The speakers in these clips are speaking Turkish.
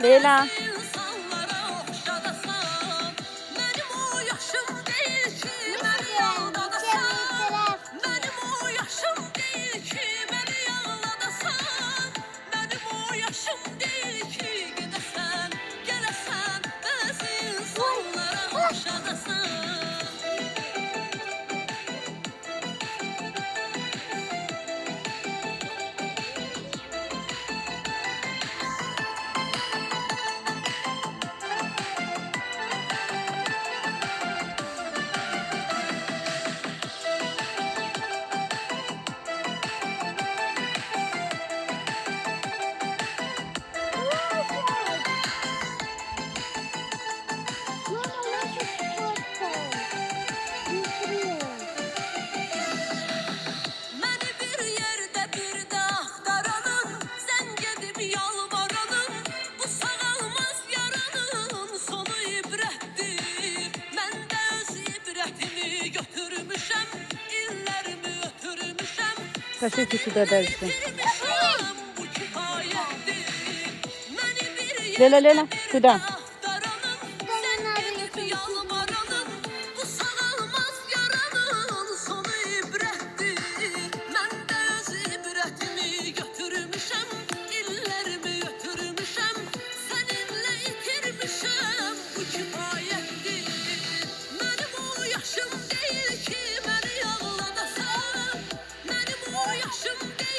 Leyla. Kaşı küçük edersin. Leyla Leyla. Şuradan.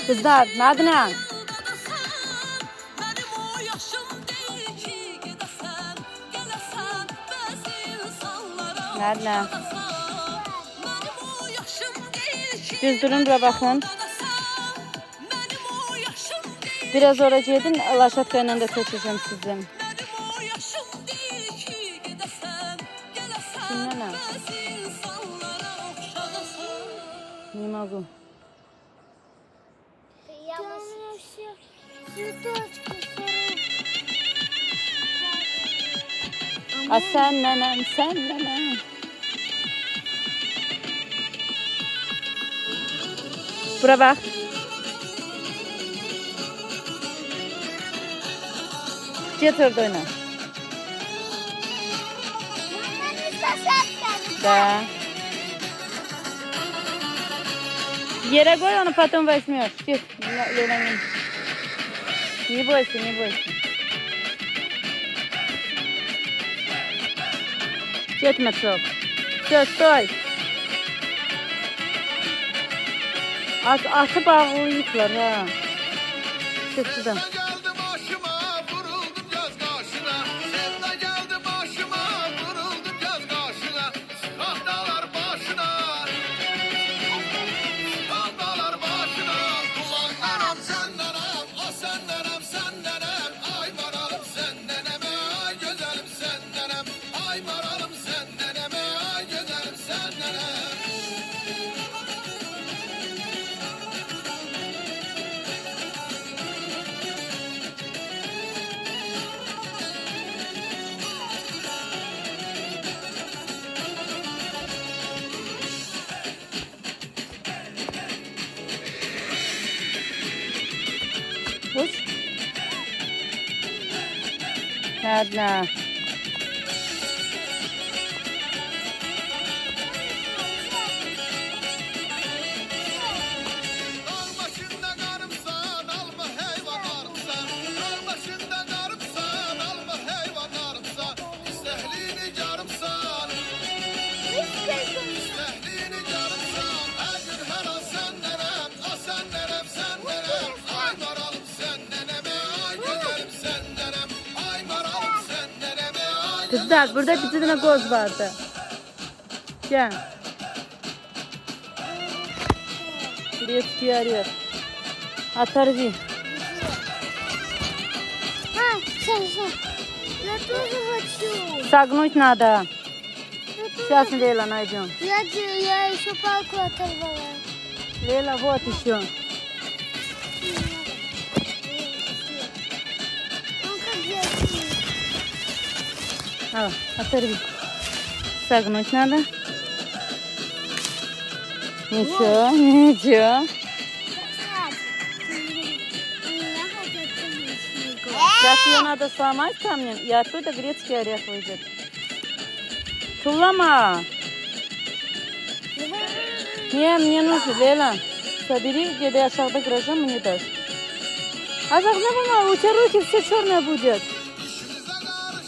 Kızlar, nereden? Nereden? Düz durun da bakın. Biraz oraya gidin, Laşatka'yla da seçeceğim sizin. Şimdi ne? Nimagu. А sen nenem, sen nenem. Bura bak. Get orada oyna. Da. Yere koy onu, patron basmıyor. Git. Leyla'nın. Не бойся, не бойся. Gitme çok. Все, sтой. Atı bağlayıklar ha. Çık şuradan. Hoş. Nerede? Kızlar, burada bir tane göz vardı. Gel. Şuraya tutuyor, arıyor. Atarız iyi. Я тоже хочу. Согнуть надо. Сейчас Лейла найдем. Я еще палку оторвала. Лейла, вот еще. Оторви. Согнуть надо. Ничего, ничего. Сейчас ее надо сломать камнем и оттуда грецкий орех выйдет. Тулама. Не, мне нужно, Лейла. Собери, где-то aşağıda кырacağım, мне дашь. А загнала, у тебя руки все черное будет.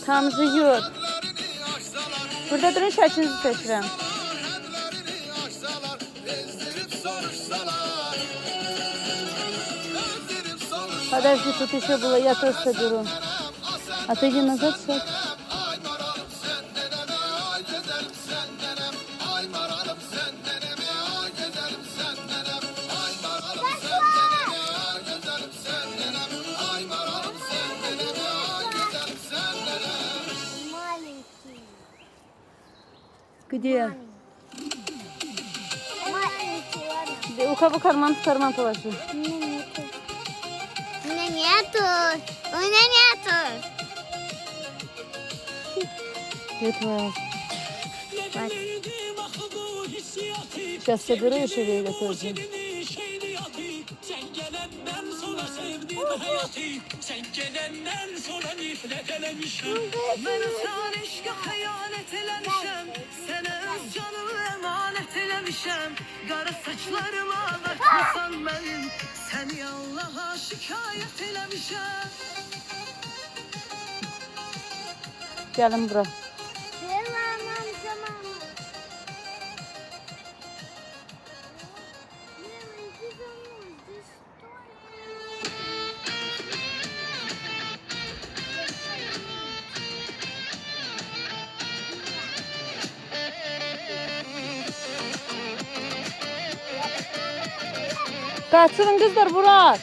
Там живет. Burada durun şaşınızı seçirəm. Подожди, тут еще было, я тоже соберу. Отойди назад, шаг. Маленький. Где? Маленький, ладно. У кого карман в карман положи. У меня нету. У меня нету. У меня нету. Где твоя? Сейчас соберу еще Лейла тоже. Sen gelenden sonra nifret eləmişəm. Mən sən eşqə xəyanət eləmişəm. Sənə öz canımı əmanət eləmişəm. Qara saçlarıma baxmasan mənim. Səni Allaha şikayət eləmişəm. Gelin bura. Мама, мама. Мама, иди за мной. Здесь Kaçırın kızlar bura.